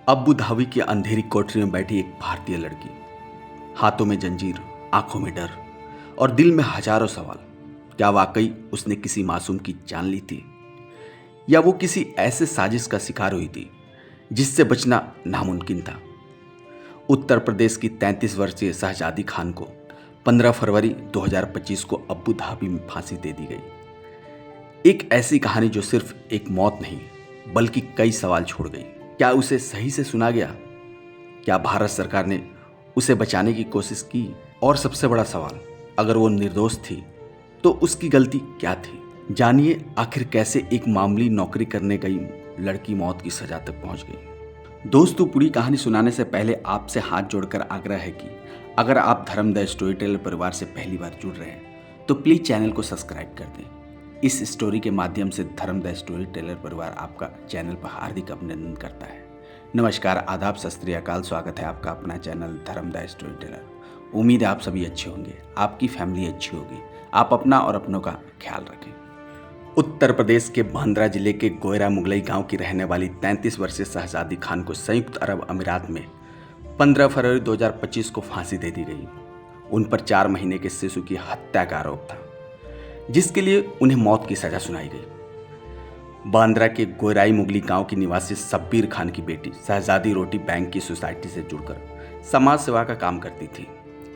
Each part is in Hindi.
अबू धाबी की अंधेरी कोठरी में बैठी एक भारतीय लड़की, हाथों में जंजीर, आंखों में डर और दिल में हजारों सवाल। क्या वाकई उसने किसी मासूम की जान ली थी, या वो किसी ऐसे साजिश का शिकार हुई थी जिससे बचना नामुमकिन था। उत्तर प्रदेश की 33 वर्षीय शहजादी खान को 15 फरवरी 2025 को अबू धाबी में फांसी दे दी गई। एक ऐसी कहानी जो सिर्फ एक मौत नहीं बल्कि कई सवाल छोड़ गई। क्या उसे सही से सुना गया? क्या भारत सरकार ने उसे बचाने की कोशिश की? और सबसे बड़ा सवाल, अगर वो निर्दोष थी तो उसकी गलती क्या थी? जानिए आखिर कैसे एक मामूली नौकरी करने गई लड़की मौत की सजा तक पहुंच गई। दोस्तों, पूरी कहानी सुनाने से पहले आपसे हाथ जोड़कर आग्रह है कि अगर आप धर्म द स्टोरी टेलर परिवार से पहली बार जुड़ रहे हैं तो प्लीज चैनल को सब्सक्राइब कर दें। इस स्टोरी के माध्यम से धर्म द स्टोरी टेलर परिवार आपका चैनल पर हार्दिक अभिनंदन करता है। नमस्कार, आदाब, सत श्री अकाल। स्वागत है आपका अपना चैनल धर्म द स्टोरी टेलर। उम्मीद है आप सभी अच्छे होंगे, आपकी फैमिली अच्छी होगी, आप अपना और अपनों का ख्याल रखें। उत्तर प्रदेश के बांद्रा जिले के गोयरा मुगलई गांव की रहने वाली 33 वर्षीय शहजादी खान को संयुक्त अरब अमीरात में 15 फरवरी 2025 को फांसी दे दी गई। उन पर 4 महीने के शिशु की हत्या का आरोप था, जिसके लिए उन्हें मौत की सजा सुनाई गई। बांद्रा के गोयराई मुगली गांव की निवासी शब्बीर खान की बेटी शहजादी रोटी बैंक की सोसाइटी से जुड़कर समाज सेवा का काम करती थी।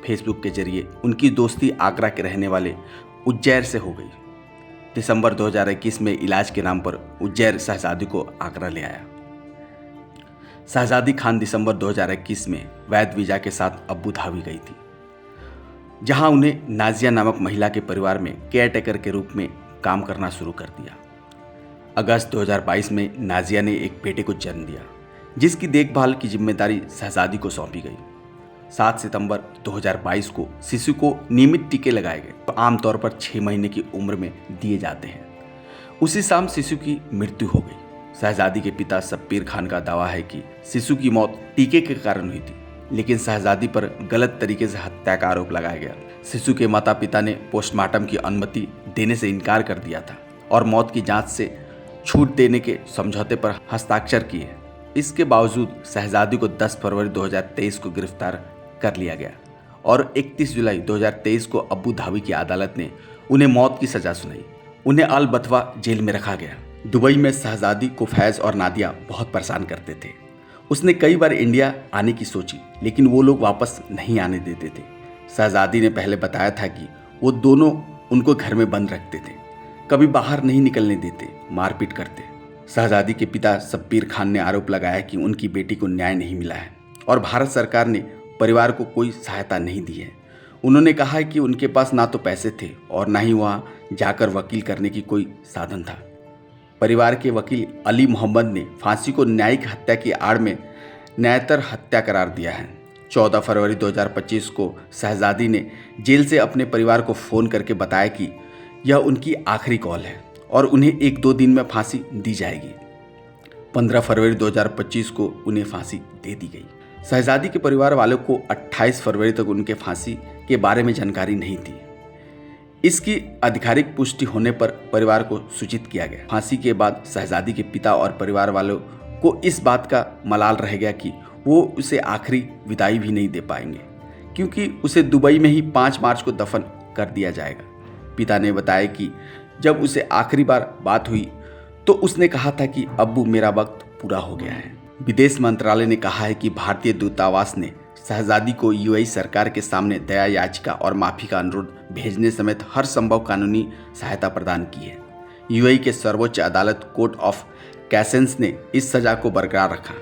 फेसबुक के जरिए उनकी दोस्ती आगरा के रहने वाले उज्जैर से हो गई। दिसंबर 2021 में इलाज के नाम पर उज्जैर शहजादी को आगरा ले आया। शहजादी खान दिसंबर 2021 में वैध वीजा के साथ अबू धाबी गई थी, जहां उन्हें नाजिया नामक महिला के परिवार में केयरटेकर के रूप में काम करना शुरू कर दिया। अगस्त 2022 में नाजिया ने एक बेटे को जन्म दिया, जिसकी देखभाल की जिम्मेदारी शहजादी को सौंपी गई। 7 सितंबर 2022 को शिशु को नियमित टीके लगाए गए, तो आमतौर पर 6 महीने की उम्र में दिए जाते हैं। उसी शाम शिशु की मृत्यु हो गई। शहजादी के पिता शब्बीर खान का दावा है कि शिशु की मौत टीके के कारण हुई थी, लेकिन शहजादी पर गलत तरीके से हत्या का आरोप लगाया गया। शिशु के माता पिता ने पोस्टमार्टम की अनुमति देने से इनकार कर दिया था और मौत की जांच से छूट देने के समझौते पर हस्ताक्षर किए। इसके बावजूद शहजादी को 10 फरवरी 2023 को गिरफ्तार कर लिया गया और 31 जुलाई 2023 को अबू धाबी की अदालत ने उन्हें मौत की सजा सुनाई। उन्हें अल बथवा जेल में रखा गया। दुबई में शहजादी को फैज और नादिया बहुत परेशान करते थे। उसने कई बार इंडिया आने की सोची, लेकिन वो लोग वापस नहीं आने देते थे। शहजादी ने पहले बताया था कि वो दोनों उनको घर में बंद रखते थे, कभी बाहर नहीं निकलने देते, मारपीट करते। शहजादी के पिता शब्बीर खान ने आरोप लगाया कि उनकी बेटी को न्याय नहीं मिला है और भारत सरकार ने परिवार को कोई सहायता नहीं दी है। उन्होंने कहा है कि उनके पास ना तो पैसे थे और ना ही वहाँ जाकर वकील करने की कोई साधन था। परिवार के वकील अली मोहम्मद ने फांसी को न्यायिक हत्या की आड़ में न्यायतर हत्या करार दिया है। 14 फरवरी 2025 को शहजादी ने जेल से अपने परिवार को फ़ोन करके बताया कि यह उनकी आखिरी कॉल है और उन्हें 1-2 दिन में फांसी दी जाएगी। 15 फरवरी 2025 को उन्हें फांसी दे दी गई। शहजादी के परिवार वालों को 28 फरवरी तक उनके फांसी के बारे में जानकारी नहीं थी। इसकी आधिकारिक पुष्टि होने पर परिवार को सूचित किया गया। फांसी के बाद शहजादी के पिता और परिवार वालों को इस बात का मलाल रह गया कि वो उसे आखिरी विदाई भी नहीं दे पाएंगे, क्योंकि उसे दुबई में ही 5 मार्च को दफन कर दिया जाएगा। पिता ने बताया कि जब उसे आखिरी बार बात हुई तो उसने कहा था कि अब्बू, मेरा वक्त पूरा हो गया है। विदेश मंत्रालय ने कहा है कि भारतीय दूतावास ने शहजादी को यूएई सरकार के सामने दया याचिका और माफी का अनुरोध भेजने समेत हर संभव कानूनी सहायता प्रदान की है। यूएई के सर्वोच्च अदालत कोर्ट ऑफ कैसेंस ने इस सजा को बरकरार रखा।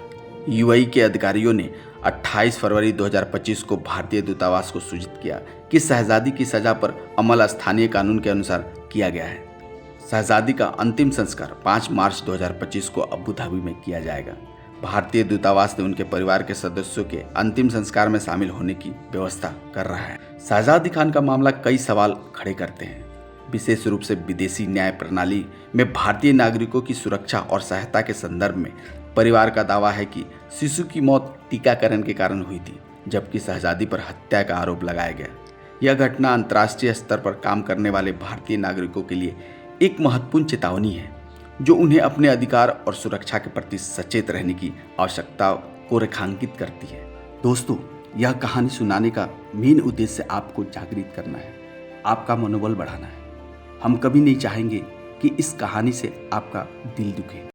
यूएई के अधिकारियों ने 28 फरवरी 2025 को भारतीय दूतावास को सूचित किया कि शहजादी की सजा पर अमल स्थानीय कानून के अनुसार किया गया है। शहजादी का अंतिम संस्कार 5 मार्च 2025 को अबू धाबी में किया जाएगा। भारतीय दूतावास ने उनके परिवार के सदस्यों के अंतिम संस्कार में शामिल होने की व्यवस्था कर रहा है। शहजादी खान का मामला कई सवाल खड़े करते हैं, विशेष रूप से विदेशी न्याय प्रणाली में भारतीय नागरिकों की सुरक्षा और सहायता के संदर्भ में। परिवार का दावा है कि शिशु की मौत टीकाकरण के कारण हुई थी, जबकि शहजादी पर हत्या का आरोप लगाया गया। यह घटना अंतर्राष्ट्रीय स्तर पर काम करने वाले भारतीय नागरिकों के लिए एक महत्वपूर्ण चेतावनी है, जो उन्हें अपने अधिकार और सुरक्षा के प्रति सचेत रहने की आवश्यकता को रेखांकित करती है। दोस्तों, यह कहानी सुनाने का मेन उद्देश्य आपको जागृत करना है, आपका मनोबल बढ़ाना है। हम कभी नहीं चाहेंगे कि इस कहानी से आपका दिल दुखे।